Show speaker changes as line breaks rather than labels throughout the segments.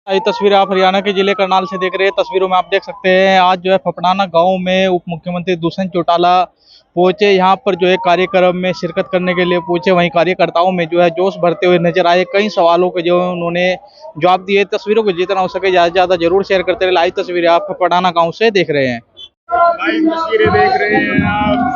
ये तस्वीर आप हरियाणा के जिले करनाल से देख रहे हैं। तस्वीरों में आप देख सकते हैं आज जो है फपड़ाना गांव में उप मुख्यमंत्री दुष्यंत चौटाला पहुंचे। यहां पर जो है कार्यक्रम में शिरकत करने के लिए पहुंचे। वहीं कार्यकर्ताओं में जो है जोश भरते हुए नजर आए। कई सवालों के जो उन्होंने जवाब दिए। तस्वीरों को जितना हो सके ज्यादा से ज्यादा जरूर शेयर करते रहे। लाइव तस्वीरें आप फपड़ाना गाँव से देख रहे हैं।
लाइव तस्वीरें देख रहे हैं आप।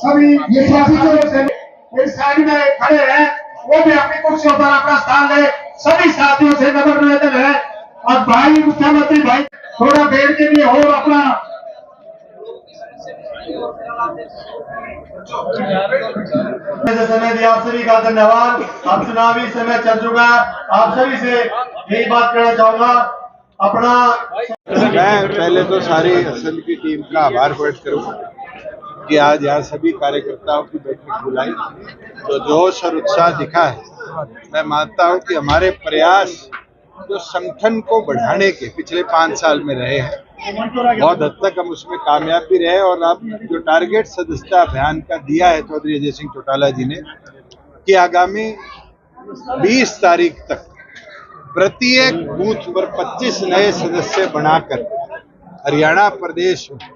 सभी ये साथी जो इस साइड में खड़े हैं वो भी अपनी कुर्सियों पर अपना स्थान ले। सभी साथियों से नम्र निवेदन है और भाई मुख्यमंत्री भाई थोड़ा देर के लिए और अपना समय दिया। आप सभी का धन्यवाद। अब चुनावी समय चल चुका है। आप सभी से यही बात कहना चाहूंगा अपना।
मैं पहले तो सारी असल की टीम का आभार व्यक्त करूंगा कि आज यहाँ सभी कार्यकर्ताओं की बैठक बुलाई। जो जोश और उत्साह दिखा है, मैं मानता हूँ कि हमारे प्रयास जो संगठन को बढ़ाने के पिछले 5 साल में रहे हैं, बहुत हद तक हम उसमें कामयाब भी रहे। और अब जो टारगेट सदस्यता अभियान का दिया है चौधरी अजय सिंह चौटाला जी ने कि आगामी 20 तारीख तक प्रत्येक बूथ पर 25 नए सदस्य बनाकर हरियाणा प्रदेश में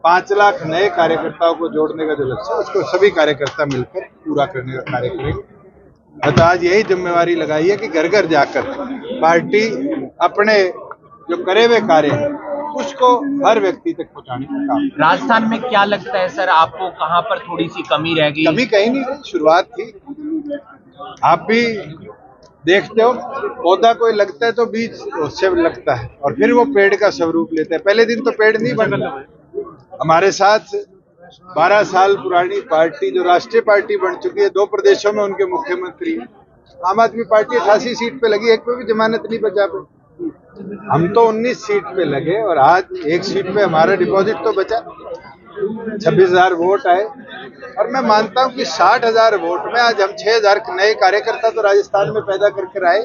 5 लाख नए कार्यकर्ताओं को जोड़ने का जो लक्ष्य है उसको सभी कार्यकर्ता मिलकर पूरा करने का कार्य करेंगे। तो आज यही जिम्मेवारी लगाई है कि घर घर जाकर पार्टी अपने जो करे हुए कार्य हैं उसको हर व्यक्ति तक पहुंचाने का काम।
राजस्थान में क्या लगता है सर, आपको कहां पर थोड़ी सी कमी रह गई?
कमी कहीं नहीं, शुरुआत थी। आप भी देखते हो पौधा कोई लगता है तो बीज उससे लगता है और फिर वो पेड़ का स्वरूप लेता है। पहले दिन तो पेड़ नहीं बनता। हमारे साथ 12 साल पुरानी पार्टी जो राष्ट्रीय पार्टी बन चुकी है, 2 प्रदेशों में उनके मुख्यमंत्री। आम आदमी पार्टी 88 सीट पे लगी, एक पे भी जमानत नहीं बचा पे। हम तो 19 सीट पे लगे और आज 1 सीट पे हमारा डिपॉजिट तो बचा। 26,000 वोट आए और मैं मानता हूं कि 60,000 वोट में आज हम 6,000 नए कार्यकर्ता तो राजस्थान में पैदा करके आए,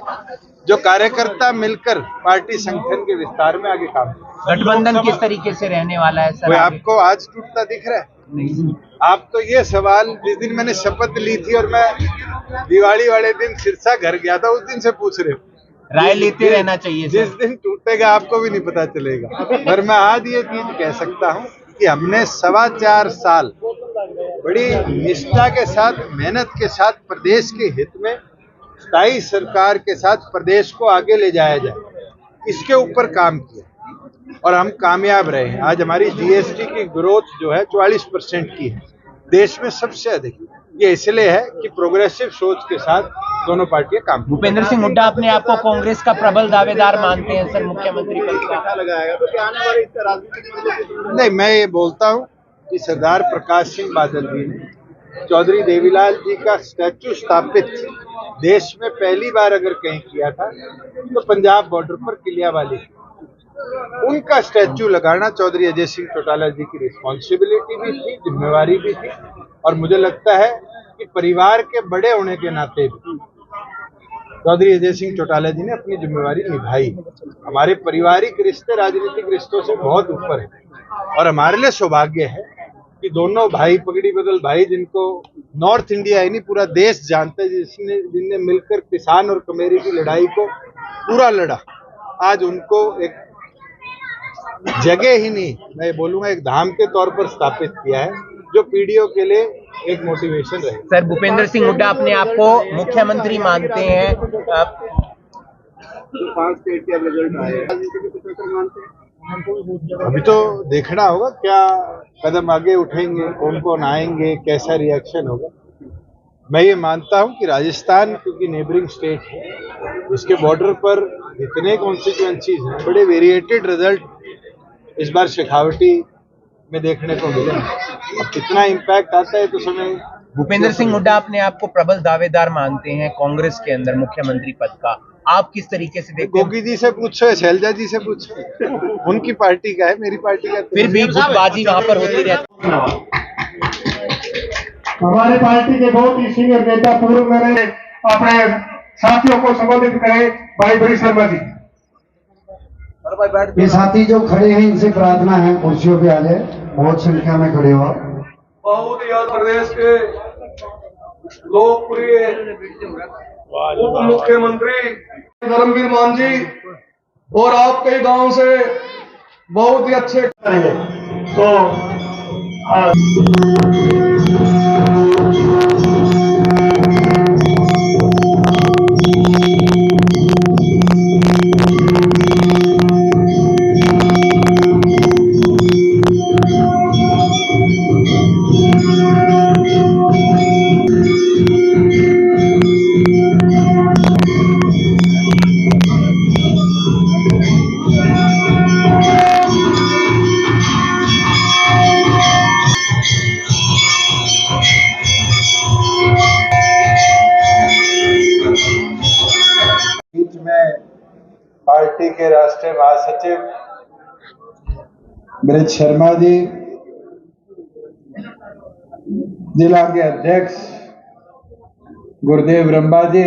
जो कार्यकर्ता मिलकर पार्टी संगठन के विस्तार में आगे काम करें।
गठबंधन किस तरीके से रहने वाला है सर?
कोई आपको आज टूटता दिख रहा है? नहीं। आप तो ये सवाल जिस दिन मैंने शपथ ली थी और मैं दिवाली वाले दिन सिरसा घर गया था उस दिन से पूछ रहे हो।
राय लेते रहना चाहिए सर।
जिस दिन टूटेगा आपको भी नहीं पता चलेगा। पर मैं आज ये चीज कह सकता हूँ कि हमने 4.25 साल बड़ी निष्ठा के साथ, मेहनत के साथ प्रदेश के हित में स्थायी सरकार के साथ प्रदेश को आगे ले जाया जाए, इसके ऊपर काम किया और हम कामयाब रहे हैं। आज हमारी जीएसटी की ग्रोथ जो है 44% की है, देश में सबसे अधिक। ये इसलिए है कि प्रोग्रेसिव सोच के साथ दोनों पार्टियां काम।
भूपेंद्र सिंह हुड्डा अपने आप को कांग्रेस का प्रबल दावेदार मानते हैं सर मुख्यमंत्री पद का?
लगाएगा तो क्या आने वाले इसका राजनीतिक? नहीं, मैं ये बोलता हूँ कि सरदार प्रकाश सिंह बादल जी ने चौधरी देवीलाल जी का स्टैचू स्थापित देश में पहली बार अगर कहीं किया था तो पंजाब बॉर्डर पर किलियावाली। उनका स्टैचू लगाना चौधरी अजय सिंह चौटाला जी की रिस्पॉन्सिबिलिटी भी थी, जिम्मेवारी भी थी। और मुझे लगता है कि परिवार के बड़े होने के नाते भी चौधरी अजय सिंह चौटाला जी ने अपनी जिम्मेवारी निभाई। हमारे पारिवारिक रिश्ते राजनीतिक रिश्तों से बहुत ऊपर है और हमारे लिए सौभाग्य है कि दोनों भाई, पगड़ी बदल भाई, जिनको नॉर्थ इंडिया ही नहीं पूरा देश जानते हैं, जिनने मिलकर किसान और कमेरी की लड़ाई को पूरा लड़ा, आज उनको एक जगह ही नहीं, मैं बोलूंगा एक धाम के तौर पर स्थापित किया है, जो पीढ़ियों के लिए एक मोटिवेशन रहे।
सर, भूपेंद्र सिंह हुड्डा अपने आप को मुख्यमंत्री मानते हैं।
5 स्टेट का रिजल्ट आया, अभी तो देखना होगा क्या कदम आगे उठेंगे, कौन कौन आएंगे, कैसा रिएक्शन होगा। मैं ये मानता हूं कि राजस्थान क्योंकि नेबरिंग स्टेट है, उसके बॉर्डर पर इतने कॉन्स्टिट्यूएंसीज हैं, बड़े वेरिएटेड रिजल्ट इस बार शेखावटी में देखने को मिले। अब कितना इम्पैक्ट आता है तो समय।
भूपेंद्र सिंह हुड्डा अपने आप को प्रबल दावेदार मानते हैं कांग्रेस के अंदर मुख्यमंत्री पद का। आप किस तरीके से देखते हैं?
गोगी जी से पूछो, शैलजा जी से पूछो, उनकी पार्टी का है, मेरी पार्टी का
फिर भी गुटबाजी वहां पर होती रहती है।
हमारे पार्टी के बहुत ही सीनियर नेता पूर्व में रहे, अपने साथियों को संबोधित करें। भाई बड़ी शर्मा जी।
ये साथी जो खड़े हैं इनसे प्रार्थना है कुर्सियों पे आ जाए, बहुत संख्या में खड़े हो।
बहुत ही प्रदेश के लोकप्रिय उप मुख्यमंत्री धर्मवीर मान जी और आपके गांव से बहुत ही अच्छे
तो
बीच में पार्टी के राष्ट्रीय महासचिव ब्रिज शर्मा जी, जिला के अध्यक्ष गुरुदेव रंबा जी,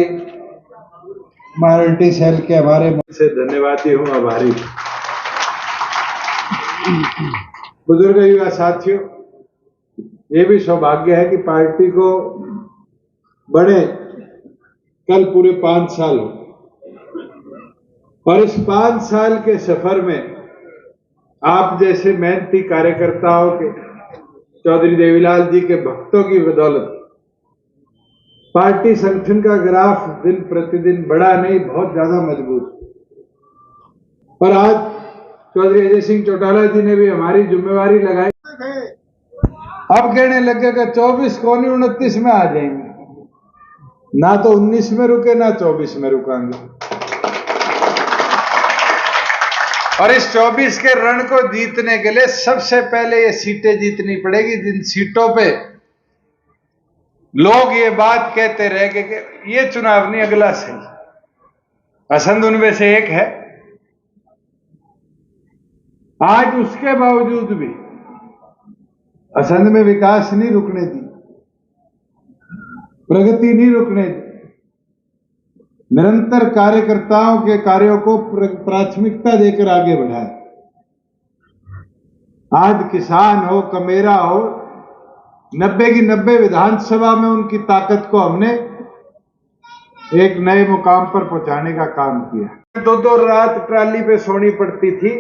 माइनॉरिटी सेल के हमारे से धन्यवादी हूँ, आभारी। बुजुर्ग युवा साथियों, ये भी सौभाग्य है कि पार्टी को बड़े कल पूरे 5 साल हो, और इस 5 साल के सफर में आप जैसे मेहनती कार्यकर्ताओं के, चौधरी देवीलाल जी के भक्तों की बदौलत पार्टी संगठन का ग्राफ दिन प्रतिदिन बढ़ा नहीं, बहुत ज्यादा मजबूत। और आज चौधरी अजय सिंह चौटाला जी ने भी हमारी जिम्मेवारी लगाई। अब कहने लगेगा 24 कौन 29 में आ जाएंगे, ना तो 19 में रुके ना 24 में रुकांगे। और इस 24 के रण को जीतने के लिए सबसे पहले ये सीटें जीतनी पड़ेगी, जिन सीटों पे लोग ये बात कहते रह गए कि ये चुनाव नहीं अगला सही। असंध उनमें से एक है। आज उसके बावजूद भी असंध में विकास नहीं रुकने दी, प्रगति नहीं रुकने दी, निरंतर कार्यकर्ताओं के कार्यों को प्राथमिकता देकर आगे बढ़ाए। आज किसान हो, कमेरा हो, 90 की 90 विधानसभा में उनकी ताकत को हमने एक नए मुकाम पर पहुंचाने का काम किया। 2-2 रात ट्राली पे सोनी पड़ती थी।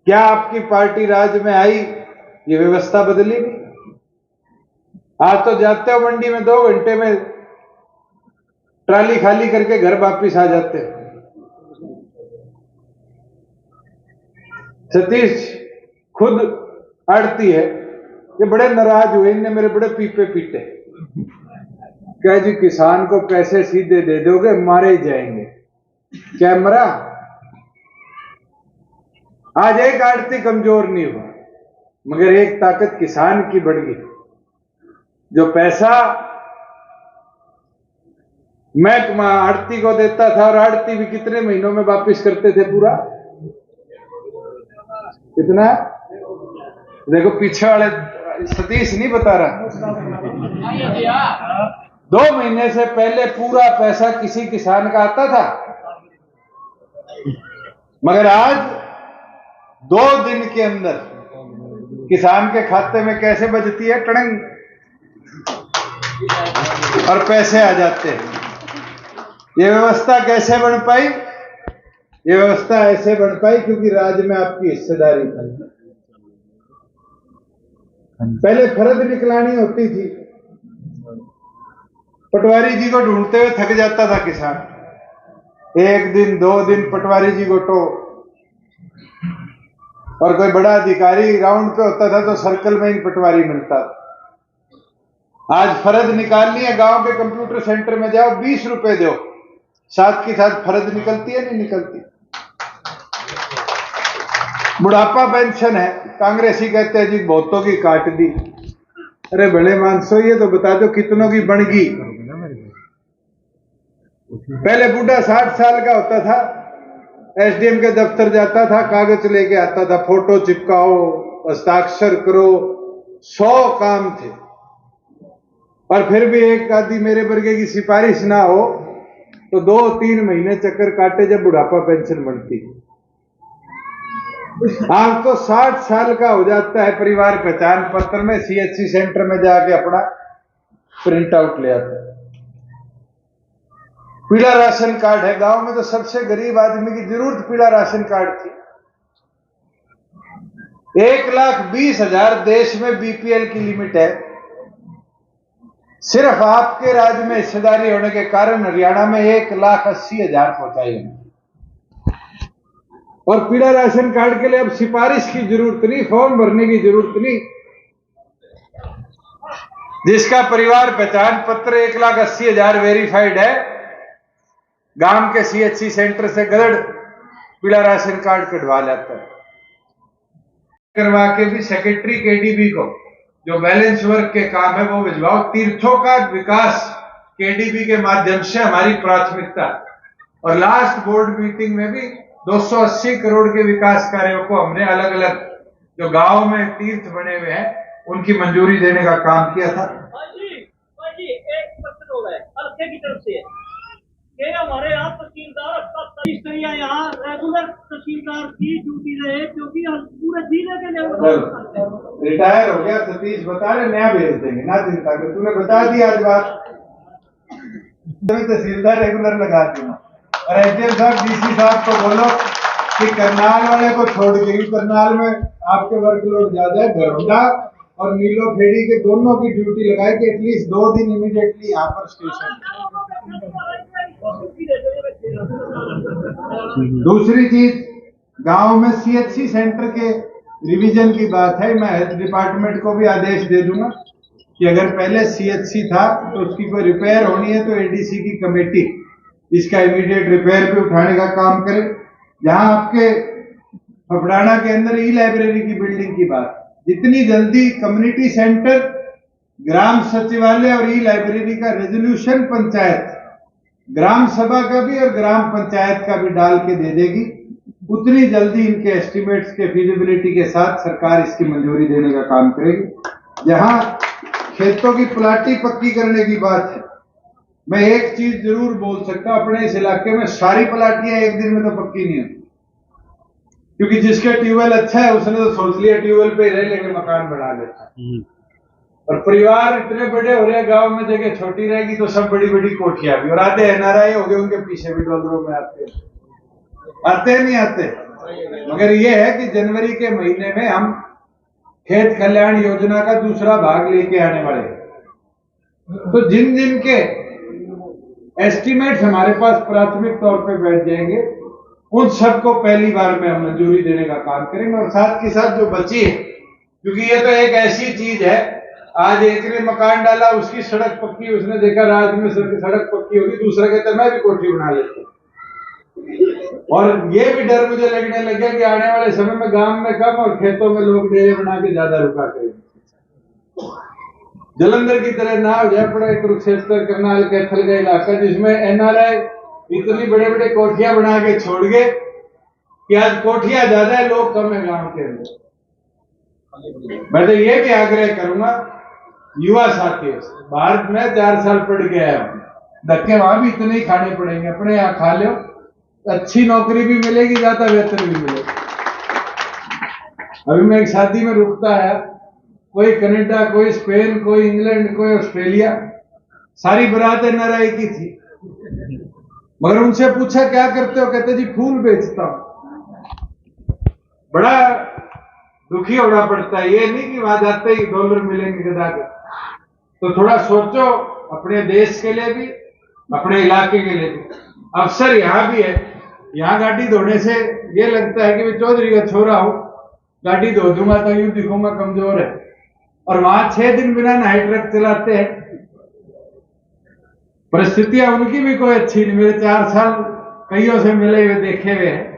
क्या आपकी पार्टी राज में आई, ये व्यवस्था बदली नहीं? आज तो जाते हो मंडी में 2 घंटे में ट्राली खाली करके घर वापिस आ जाते हैं। सतीश खुद आड़ती है, ये बड़े नाराज हुए, इनने मेरे बड़े पीपे पीटे। क्या जी किसान को पैसे सीधे दे दोगे, मारे जाएंगे। क्या मरा? आज एक आड़ती कमजोर नहीं हुआ, मगर एक ताकत किसान की बढ़ गई। जो पैसा मैं आड़ती को देता था, और आड़ती भी कितने महीनों में वापिस करते थे पूरा? कितना? देखो पीछे वाले सतीश नहीं बता रहा। 2 महीने से पहले पूरा पैसा किसी किसान का आता था, मगर आज 2 दिन के अंदर किसान के खाते में कैसे बजती है टड़ंग, और पैसे आ जाते हैं। ये व्यवस्था कैसे बन पाई? ये व्यवस्था ऐसे बन पाई क्योंकि राज्य में आपकी हिस्सेदारी थी। पहले फर्द निकलानी होती थी, पटवारी जी को ढूंढते हुए थक जाता था किसान, 1 दिन 2 दिन पटवारी जी को टो, और कोई बड़ा अधिकारी राउंड पे होता था तो सर्कल में ही पटवारी मिलता था। आज फर्द निकालनी है, गांव के कंप्यूटर सेंटर में जाओ, 20 रुपए दो, साथ के साथ फर्द निकलती है नहीं निकलती। बुढ़ापा पेंशन है, कांग्रेसी कहते हैं जी बहुतों की काट दी। अरे बड़े मानसो, ये तो बता दो कितनों की बन गई। पहले बूढ़ा 60 साल का होता था, एसडीएम के दफ्तर जाता था, कागज लेके आता था, फोटो चिपकाओ, हस्ताक्षर करो, 100 काम थे, और फिर भी एक आदि मेरे वर्गे की सिफारिश ना हो तो 2-3 महीने चक्कर काटे जब बुढ़ापा पेंशन बनती। आज तो 60 साल का हो जाता है, परिवार पहचान पत्र में सीएचसी सेंटर में जाके अपना प्रिंट आउट ले आता है। पीला राशन कार्ड है, गांव में तो सबसे गरीब आदमी की जरूरत पीला राशन कार्ड थी। 1,20,000 देश में बीपीएल की लिमिट है। सिर्फ आपके राज्य में हिस्सेदारी होने के कारण हरियाणा में 1,80,000 पहुंचाई है। और पीला राशन कार्ड के लिए अब सिफारिश की जरूरत नहीं, फॉर्म भरने की जरूरत नहीं। जिसका परिवार पहचान पत्र 1,80,000 वेरीफाइड है, गांव के सीएचसी सेंटर से गदड़ पीला राशन कार्ड कटवा लेता है। करवा के भी सेक्रेटरी केडीबी को जो बैलेंस वर्क के काम है वो भिजवाओ। तीर्थों का विकास केडीबी के माध्यम से हमारी प्राथमिकता, और लास्ट बोर्ड मीटिंग में भी 280 करोड़ के विकास कार्यों को हमने अलग अलग जो गांव में तीर्थ बने हुए हैं उनकी मंजूरी देने का काम किया था।
एक प्रश्न हो गया हल्के की तरफ से, हमारे यहाँ तहसीलदार यहाँ रेगुलर तहसीलदार की ड्यूटी रहे, क्योंकि पूरे जिले के लेवल
रिटायर हो गया सतीश, बता रहे नया भेज देंगे, ना चिंता कर, तूने बता दिया आज बात, तहसीलदार रेगुलर लगा दूंगा। और एसडीएम साहब डीसी साहब को बोलो कि करनाल वाले को छोड़ के, करनाल में आपके वर्कलोड ज्यादा है, दरोगा और नीलो खेड़ी के दोनों की ड्यूटी लगाए कि एटलीस्ट 2 दिन इमीडिएटली यहाँ पर स्टेशन। दूसरी चीज, गांव में सीएचसी सेंटर के रिवीजन की बात है। मैं हेल्थ डिपार्टमेंट को भी आदेश दे दूंगा कि अगर पहले सीएचसी था तो उसकी कोई रिपेयर होनी है तो एडीसी की कमेटी इसका इमीडिएट रिपेयर भी उठाने का काम करे। जहां आपके फपड़ाना के अंदर ई लाइब्रेरी की बिल्डिंग की बात, जितनी जल्दी कम्युनिटी सेंटर, ग्राम सचिवालय और ई लाइब्रेरी का रेजोल्यूशन पंचायत, ग्राम सभा का भी और ग्राम पंचायत का भी डाल के दे देगी, उतनी जल्दी इनके एस्टिमेट्स के फिजिबिलिटी के साथ सरकार इसकी मंजूरी देने का काम करेगी। जहां खेतों की प्लाटी पक्की करने की बात है, मैं एक चीज जरूर बोल सकता हूं, अपने इस इलाके में सारी प्लाटियां एक दिन में तो पक्की नहीं होती, क्योंकि जिसका ट्यूबवेल अच्छा है उसने तो सोच लिया ट्यूबवेल पे रह लेके मकान बना लेता है। और परिवार इतने बड़े हो रहे, गांव में जगह छोटी रहेगी तो सब बड़ी बड़ी कोठियां भी, और आधे एनआरआई हो गए, उनके पीछे भी डॉलरों में आते नहीं आते। मगर ये है कि जनवरी के महीने में हम खेत कल्याण योजना का दूसरा भाग लेके आने वाले हैं। तो जिन जिन के एस्टिमेट्स हमारे पास प्राथमिक तौर पे बैठ जाएंगे, उन सबको पहली बार में हम मंजूरी देने का काम करेंगे। और साथ के साथ जो बची है, क्योंकि ये तो एक ऐसी चीज है, आज एक ने मकान डाला, उसकी सड़क पक्की, उसने देखा राज्य में सड़क पक्की होगी, दूसरा कहता मैं भी कोठी बना लेता हूं। और ये भी डर मुझे लगने लग गया कि आने वाले समय में गांव में कम और खेतों में लोग डेरे बना के ज्यादा रुका करेंगे। जलंधर की तरह ना हो जाए पड़ा कुरुक्षेत्र, करनाल, कैथल का इलाका, जिसमें एनआरआई इतनी बड़े बड़े कोठियां बना के छोड़ गए कि आज कोठियां ज्यादा है, लोग कम है गांव के अंदर। मैं तो ये भी आग्रह करूंगा युवा साथियों से, भारत में 4 साल पढ़ के आया हूं, धक्के वहां भी इतने ही खाने पड़ेंगे, अपने यहाँ खा लो, अच्छी नौकरी भी मिलेगी, ज्यादा वेतन भी मिलेगा। अभी मैं एक शादी में रुकता है, कोई कनाडा, कोई स्पेन, कोई इंग्लैंड, कोई ऑस्ट्रेलिया, सारी बारात एनआरआई की थी। मगर उनसे पूछा क्या करते हो, कहते जी फूल बेचता हूं। बड़ा
दुखी होना पड़ता है। ये नहीं कि वहां जाते ही डॉलर मिलेंगे गदा के। तो थोड़ा सोचो अपने देश के लिए भी, अपने इलाके के लिए भी। अवसर यहाँ भी है। यहाँ गाड़ी धोने से ये लगता है कि मैं चौधरी का छोरा हूँ, गाड़ी धो दूंगा तो यूं दिखूंगा कमजोर है। और वहां 6 दिन बिना नहाए ट्रक चलाते हैं। परिस्थितियां उनकी भी कोई अच्छी नहीं। मेरे 4 साल कईयों से मिले हुए देखे हुए हैं।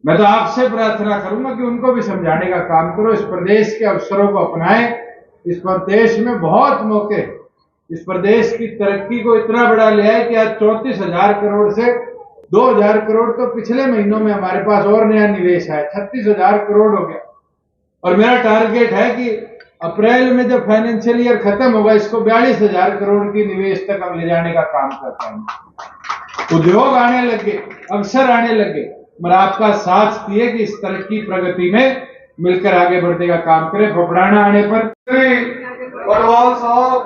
मैं तो आपसे प्रार्थना करूंगा कि उनको भी समझाने का काम करो। इस प्रदेश के अवसरों को अपनाएं। इस प्रदेश में बहुत मौके, इस प्रदेश की तरक्की को इतना बड़ा ले आए कि आज 34,000 करोड़ से 2,000 करोड़ तो पिछले महीनों में हमारे पास और नया निवेश है। 36,000 करोड़ हो गया। और मेरा टारगेट है कि अप्रैल में जब फाइनेंशियल ईयर खत्म होगा, इसको 42,000 करोड़ की निवेश तक हम ले जाने का काम कर पाएंगे। उद्योग आने लगे, अवसर आने लगे, मगर आपका साथ दिए कि इस तरक्की प्रगति में मिलकर आगे बढ़ने का काम करें। फपड़ाना आने पर
पटवाल साहब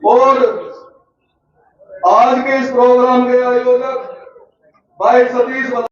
और आज के इस प्रोग्राम के आयोजक भाई सतीश